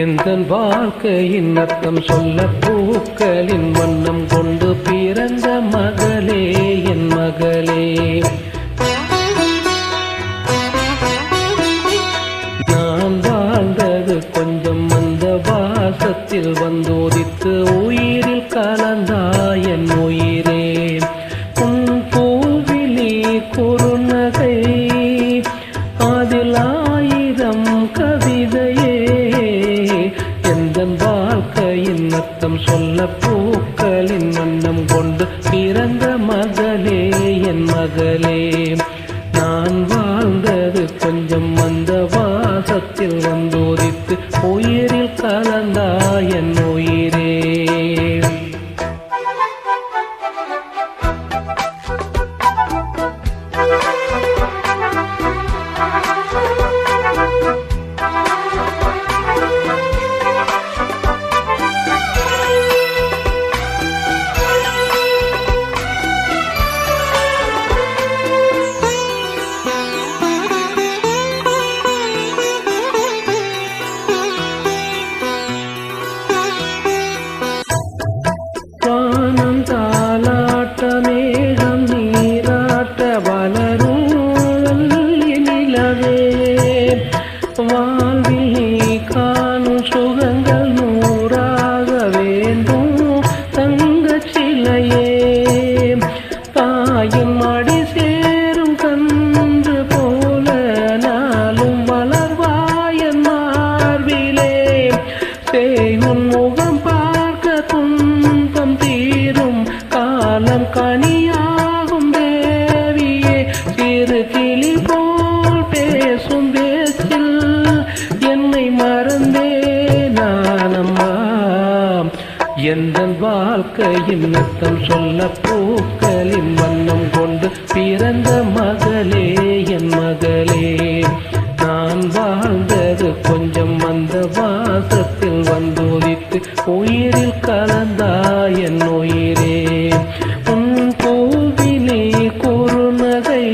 எந்தன் வாழ்க்கையின் அர்த்தம் சொல்ல பூக்களின் வண்ணம் கொண்டு பிறந்த மகளே என் மகளே. நான் வாழ்ந்தது கொஞ்சம் அந்த வாசத்தில் வந்தோதித்து உயிரில் கலந்தாய் என் உயிரே. உன் பூவிலி குறுநகை அதில் 1000 கவிதையே. எந்தன் வாழ்க்கையின் அர்த்தம் சொல்ல பூக்களின் வண்ணம் கொண்டு பிறந்த மகளே என் மகளே. நான் வாழ்ந்தது கொஞ்சம் அந்த வாசத்தில் வந்தோதித்து உயிரில் கலந்தாய் என் உயிரே. தாலாட்ட மேகம் நீராட்ட வளரும் நிலவே. வாழ்வில் நீ காணும் சுகங்கள் 100ஆக வேண்டும் தங்கச் சிலையே. தாயின் மடி சேரும் கன்று போல நாளும் வளர்வாயன் மார்பிலே. செய்யும் முகம் பார்க்க துன்பம் தீரும் காலம் கனியாகும் தேவியே. சிறு கிளி போல் பேசும் பேச்சில் என்னை மறந்தே நானம்மா. எந்தன் வாழ்க்கையின் அர்த்தம் சொல்ல பூக்களின் வண்ணம் கொண்டு பிறந்த மகளே என் மகளே. நான் வாழ்ந்தது கொஞ்சம் அந்த வாசத்தில் வந்தோதித்து உயிரில் கலந்தாய் என் உயிரே. உன் பூவிலே குறுநகை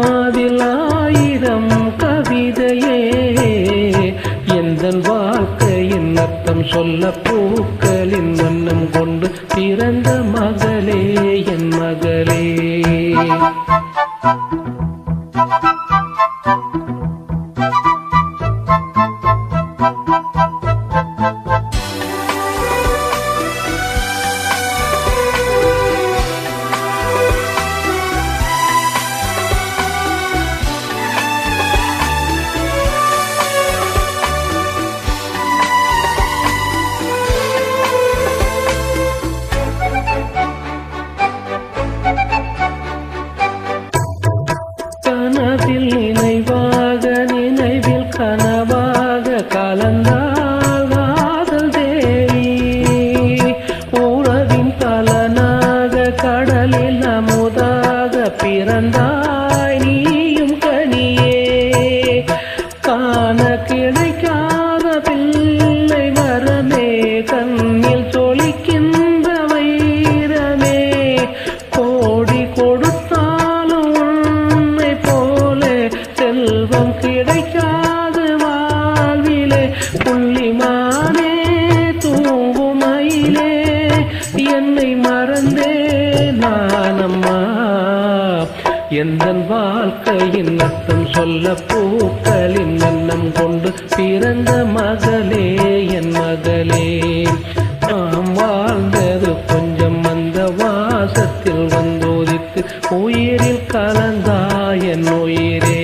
அதில் 1000 கவிதையே. எந்தன் வாழ்க்கையின் அர்த்தம் சொல்ல பூக்களின் வண்ணம் கொண்டு பிறந்த மகளே என் மகளே. கனவில் நினைவாக நினைவில் கனவாக கலந்தாள் காதல் தேவி. உறவின் பலனாக கடலில் அமுதாக பிறந்தாய் நீயும் கனியே. காண கிடைக்காத பிள்ளை வரமே கண்ணில் சொலிக்கின்ற வைரமே. கோடி கொடுத்தாலும் உன்னை போல செல்வம் கிடைக்காது வாழ்விலே. புள்ளிமானே தூங்கும் மயிலே என்னை மறந்தே நானம்மா. எந்தன் வாழ்க்கையின் அர்த்தம் சொல்ல பூக்களின் வண்ணம் கொண்டு பிறந்த மகளே என் மகளே. நாம் வாழ்ந்தது கொஞ்சம் அந்த வாசத்தில் வந்தோதித்து உயிரில் கலந்தாய் என் உயிரே.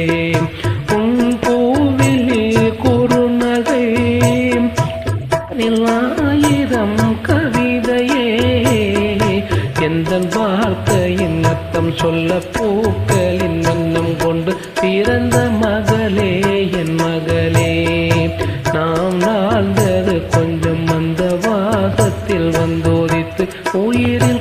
உன் பூவிலே குறுநகை 1000 கவிதையே. எந்தன் வாழ்க்கையின் அர்த்தம் சொல்ல பூக்களின் வண்ணம் கொண்டு பிறந்த மகளே என் மகளே. நாம் வாழ்ந்தது கொஞ்சம் அந்த வாசத்தில் வந்தோதித்து உயிரில்